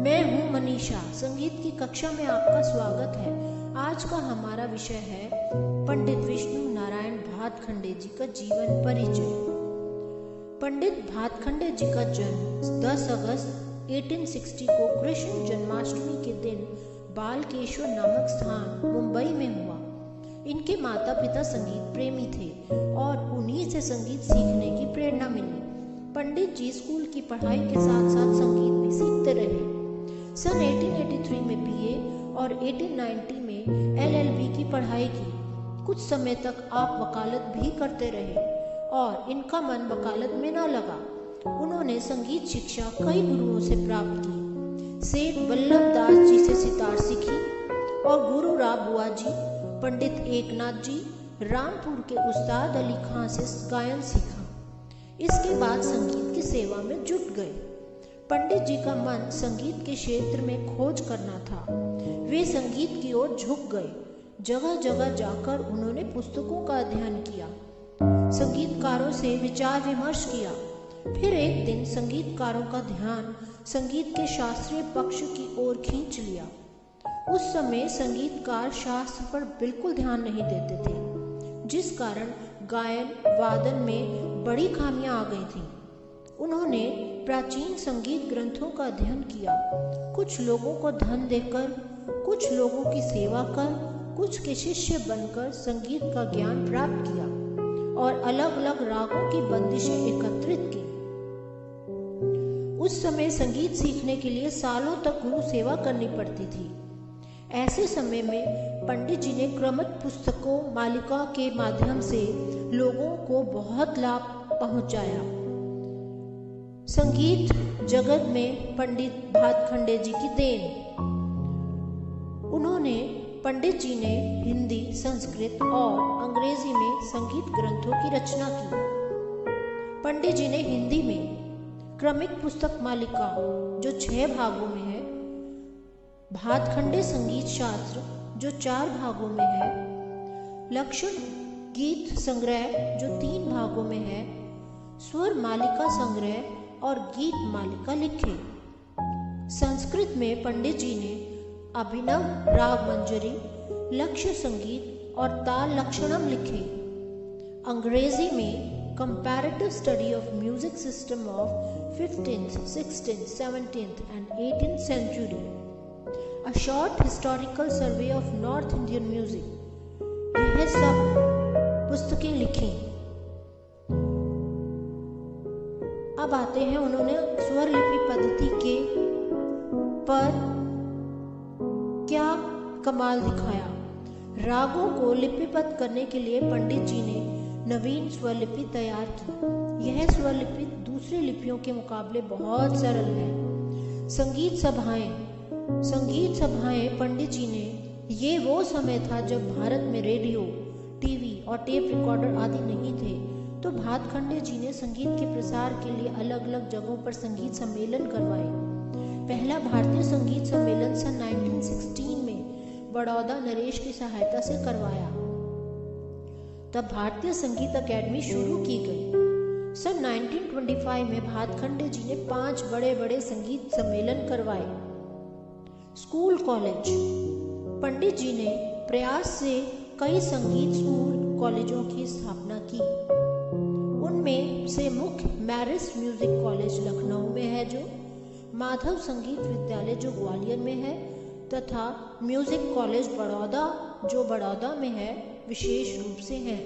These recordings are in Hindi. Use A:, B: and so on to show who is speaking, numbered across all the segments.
A: मैं हूँ मनीषा। संगीत की कक्षा में आपका स्वागत है। आज का हमारा विषय है पंडित विष्णु नारायण भातखंडे जी का जीवन परिचय। पंडित भातखंडे जी का जन्म 10 अगस्त 1860 को कृष्ण जन्माष्टमी के दिन बालकेश्वर नामक स्थान मुंबई में हुआ। इनके माता पिता संगीत प्रेमी थे और उन्हीं से संगीत सीखने की प्रेरणा मिली। पंडित जी स्कूल की पढ़ाई के साथ साथ संगीत भी सीखते रहे। सन 1883 में बीए और 1890 में एलएलबी की पढ़ाई की। कुछ समय तक आप वकालत भी करते रहे और इनका मन वकालत में न लगा। उन्होंने संगीत शिक्षा कई गुरुओं से प्राप्त की। सेठ वल्लभ दास जी से सितार सीखी और गुरु राव बुआ जी, पंडित एकनाथ जी, रामपुर के उस्ताद अली खां से गायन सीखा। इसके बाद संगीत की सेवा में जुट गए। पंडित जी का मन संगीत के क्षेत्र में खोज करना था। वे संगीत की ओर झुक गए। जगह जगह जाकर उन्होंने पुस्तकों का अध्ययन किया, संगीतकारों से विचार विमर्श किया। फिर एक दिन संगीतकारों का ध्यान संगीत के शास्त्रीय पक्ष की ओर खींच लिया। उस समय संगीतकार शास्त्र पर बिल्कुल ध्यान नहीं देते थे, जिस कारण गायन वादन में बड़ी खामियां आ गई थीं। उन्होंने प्राचीन संगीत ग्रंथों का अध्ययन किया। कुछ लोगों को धन देकर, कुछ लोगों की सेवा कर, कुछ के शिष्य बनकर संगीत का ज्ञान प्राप्त किया और अलग अलग रागों की बंदिशें एकत्रित की। उस समय संगीत सीखने के लिए सालों तक गुरु सेवा करनी पड़ती थी। ऐसे समय में पंडित जी ने क्रमित पुस्तकों मालिका के माध्यम से लोगों को बहुत लाभ पहुंचाया। संगीत जगत में पंडित भातखंडे जी की देन। उन्होंने पंडित जी ने हिंदी, संस्कृत और अंग्रेजी में संगीत ग्रंथों की रचना की। पंडित जी ने हिंदी में क्रमिक पुस्तक मालिका जो 6 भागों में है, भातखंडे संगीत शास्त्र जो 4 भागों में है, लक्षण गीत संग्रह जो 3 भागों में है, स्वर मालिका संग्रह और गीत मालिका लिखे। संस्कृत में पंडित जी ने अभिनव राग मंजरी, लक्ष्य संगीत और ताल लक्षणम लिखे। अंग्रेजी में comparative study of music system of 15th, 16th, 17th and 18th century, A short historical survey of North Indian music, यह सब पुस्तकें लिखी। अब आते हैं, उन्होंने स्वर लिपि पद्धति के पर क्या कमाल दिखाया। रागों को लिपिबद्ध करने के लिए पंडित जी ने नवीन स्वर लिपि तैयार की। यह स्वर लिपि दूसरी लिपियों के मुकाबले बहुत सरल है। संगीत सभाएं पंडित जी ने, ये वो समय था जब भारत में रेडियो, टीवी और टेप रिकॉर्डर आदि नहीं थे, तो भातखंडे जी ने संगीत के प्रसार के लिए अलग अलग जगहों पर संगीत सम्मेलन करवाए। पहला भारतीय संगीत सम्मेलन सन 1916 में बड़ौदा नरेश की सहायता से करवाया। तब भारतीय संगीत अकेडमी शुरू की गई। सन 1925 में भातखंडे जी ने 5 बड़े बड़े संगीत सम्मेलन करवाए। स्कूल कॉलेज, पंडित जी ने प्रयास से कई संगीत स्कूल कॉलेजों की स्थापना की। उनमें से मुख्य मैरिस म्यूजिक कॉलेज लखनऊ में है, जो माधव संगीत विद्यालय जो ग्वालियर में है, तथा म्यूजिक कॉलेज बड़ौदा जो बड़ौदा में है, विशेष रूप से है।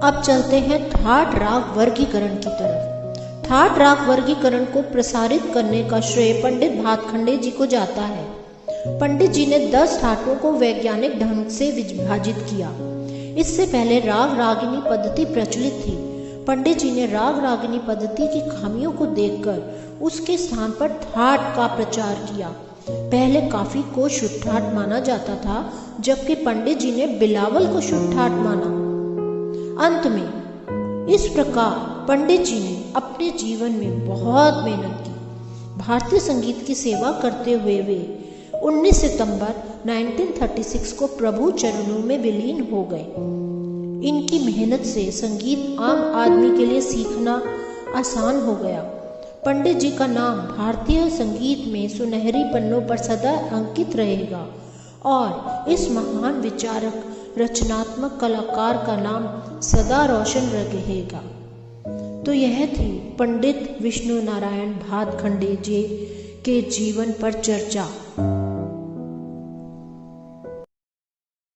A: अब चलते हैं ठाट राग वर्गीकरण की तरफ। ठाट राग वर्गीकरण को प्रसारित करने का श्रेय पंडित भातखंडे जी को जाता है। पंडित जी ने 10 ठाटों को वैज्ञानिक ढंग से विभाजित किया। इससे पहले राग रागिनी पद्धति प्रचलित थी। पंडित जी ने राग रागिनी पद्धति की खामियों को देखकर उसके स्थान पर ठाट का प्रचार किया। पहले काफी को शुद्ध ठाट माना जाता था, जबकि पंडित जी ने बिलावल को शुद्ध ठाट माना। अंत में इस प्रकार पंडित जी ने अपने जीवन में बहुत मेहनत की। भारतीय संगीत की सेवा करते हुए वे 19 सितंबर 1936 को प्रभु चरणों में विलीन हो गए। इनकी मेहनत से संगीत आम आदमी के लिए सीखना आसान हो गया। पंडित जी का नाम भारतीय संगीत में सुनहरी पन्नों पर सदा अंकित रहेगा और इस महान विचारक, रचनात्मक कलाकार का नाम सदा रोशन रहेगा। तो यह थी पंडित विष्णु नारायण भातखंडे जी के जीवन पर चर्चा।